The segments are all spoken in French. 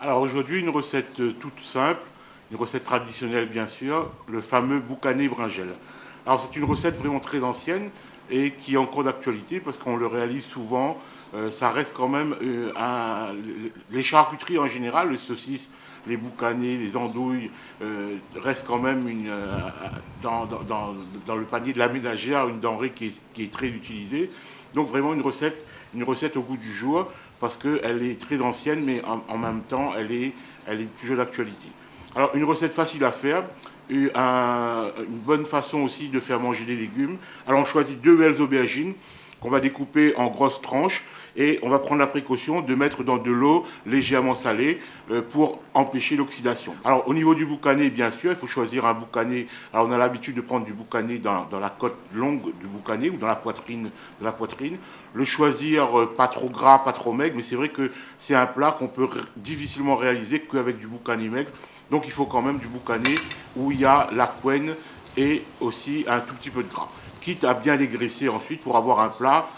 Alors aujourd'hui, une recette toute simple, une recette traditionnelle bien sûr, le fameux boucané bringel. Alors c'est une recette vraiment très ancienne et qui est encore d'actualité parce qu'on le réalise souvent. Ça reste quand même les charcuteries en général, les saucisses, les boucanés, les andouilles, restent quand même dans le panier de la ménagère une denrée qui est très utilisée. Donc vraiment une recette au goût du jour parce qu'elle est très ancienne, mais en même temps, elle est toujours d'actualité. Alors, une recette facile à faire, une bonne façon aussi de faire manger des légumes. Alors, on choisit deux belles aubergines qu'on va découper en grosses tranches et on va prendre la précaution de mettre dans de l'eau légèrement salée pour empêcher l'oxydation. Alors au niveau du boucané, bien sûr, il faut choisir un boucané. Alors on a l'habitude de prendre du boucané dans la côte longue du boucané ou dans la poitrine de la poitrine. Le choisir pas trop gras, pas trop maigre, mais c'est vrai que c'est un plat qu'on peut difficilement réaliser qu'avec du boucané maigre. Donc il faut quand même du boucané où il y a la couenne et aussi un tout petit peu de gras, quitte à bien dégraisser ensuite pour avoir un plat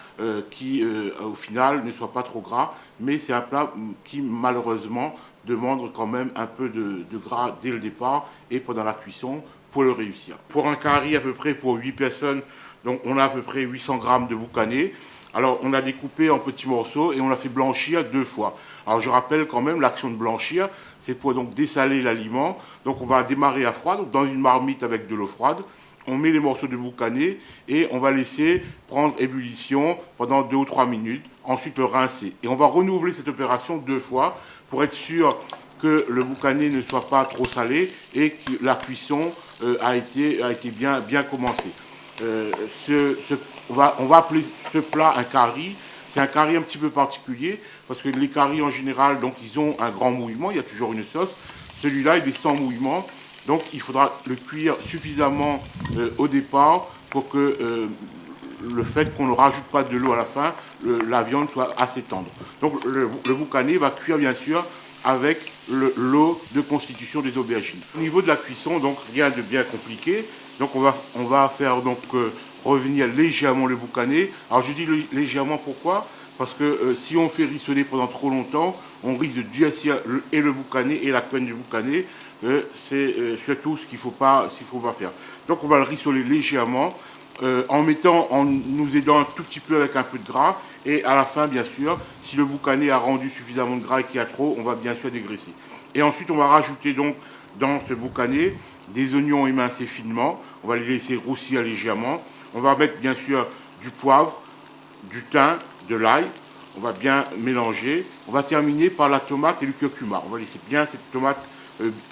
qui, au final, ne soit pas trop gras, mais c'est un plat qui, malheureusement, demande quand même un peu de gras dès le départ et pendant la cuisson pour le réussir. Pour un curry à peu près pour 8 personnes, donc on a à peu près 800 grammes de boucané. Alors on a découpé en petits morceaux et on l'a fait blanchir deux fois. Alors je rappelle quand même l'action de blanchir, c'est pour donc dessaler l'aliment. Donc on va démarrer à froid, donc dans une marmite avec de l'eau froide. On met les morceaux de boucané et on va laisser prendre ébullition pendant 2 ou 3 minutes. Ensuite le rincer. Et on va renouveler cette opération deux fois pour être sûr que le boucané ne soit pas trop salé et que la cuisson a été bien commencée. On va appeler ce plat un curry. C'est un curry un petit peu particulier parce que les currys en général, donc ils ont un grand mouillement, il y a toujours une sauce. Celui-là, il est sans mouillement, donc il faudra le cuire suffisamment au départ pour que le fait qu'on ne rajoute pas de l'eau à la fin, la viande soit assez tendre. Donc le boucané va cuire bien sûr avec l'eau de constitution des aubergines. Au niveau de la cuisson, donc rien de bien compliqué. Donc on va faire donc revenir légèrement le boucané. Alors je dis légèrement pourquoi? Parce que si on fait rissoler pendant trop longtemps, on risque de durcir et le boucané et la couenne du boucané. C'est surtout ce qu'il ne faut pas faire. Donc on va le rissoler légèrement en nous aidant un tout petit peu avec un peu de gras. Et à la fin, bien sûr, si le boucané a rendu suffisamment de gras et qu'il y a trop, on va bien sûr dégraisser. Et ensuite, on va rajouter donc dans ce boucané des oignons émincés finement. On va les laisser roussir légèrement. On va mettre bien sûr du poivre, du thym, de l'ail. On va bien mélanger. On va terminer par la tomate et le curcuma. On va laisser bien cette tomate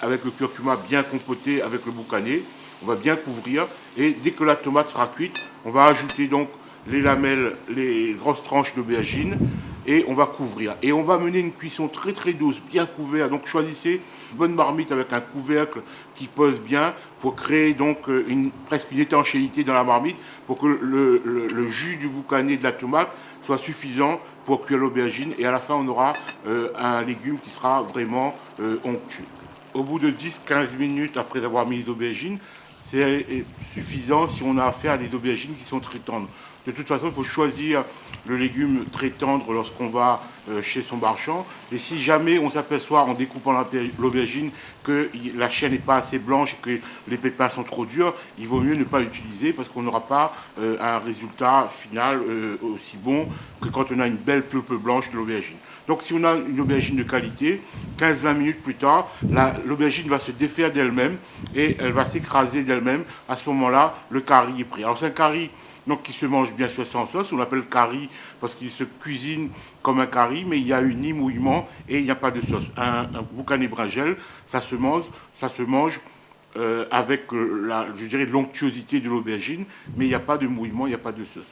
avec le curcuma bien compoté avec le boucané. On va bien couvrir et dès que la tomate sera cuite, on va ajouter donc les lamelles, les grosses tranches d'aubergine et on va couvrir. Et on va mener une cuisson très très douce, bien couverte. Donc choisissez une bonne marmite avec un couvercle qui pose bien pour créer donc presque une étanchéité dans la marmite pour que le jus du boucané de la tomate soit suffisant pour cuire l'aubergine et à la fin on aura un légume qui sera vraiment onctueux. Au bout de 10-15 minutes après avoir mis les aubergines, c'est suffisant si on a affaire à des aubergines qui sont très tendres. De toute façon, il faut choisir le légume très tendre lorsqu'on va chez son marchand. Et si jamais on s'aperçoit en découpant l'aubergine que la chair n'est pas assez blanche et que les pépins sont trop durs, il vaut mieux ne pas l'utiliser parce qu'on n'aura pas un résultat final aussi bon que quand on a une belle pulpe blanche de l'aubergine. Donc si on a une aubergine de qualité, 15-20 minutes plus tard, l'aubergine va se défaire d'elle-même et elle va s'écraser d'elle-même. À ce moment-là, le curry est prêt. Alors c'est un curry donc, qui se mange bien sûr sans sauce, on l'appelle curry parce qu'il se cuisine comme un curry, mais il y a ni mouillement et il n'y a pas de sauce. Un boucané bringel, ça se mange avec je dirais l'onctuosité de l'aubergine, mais il n'y a pas de mouillement, il n'y a pas de sauce.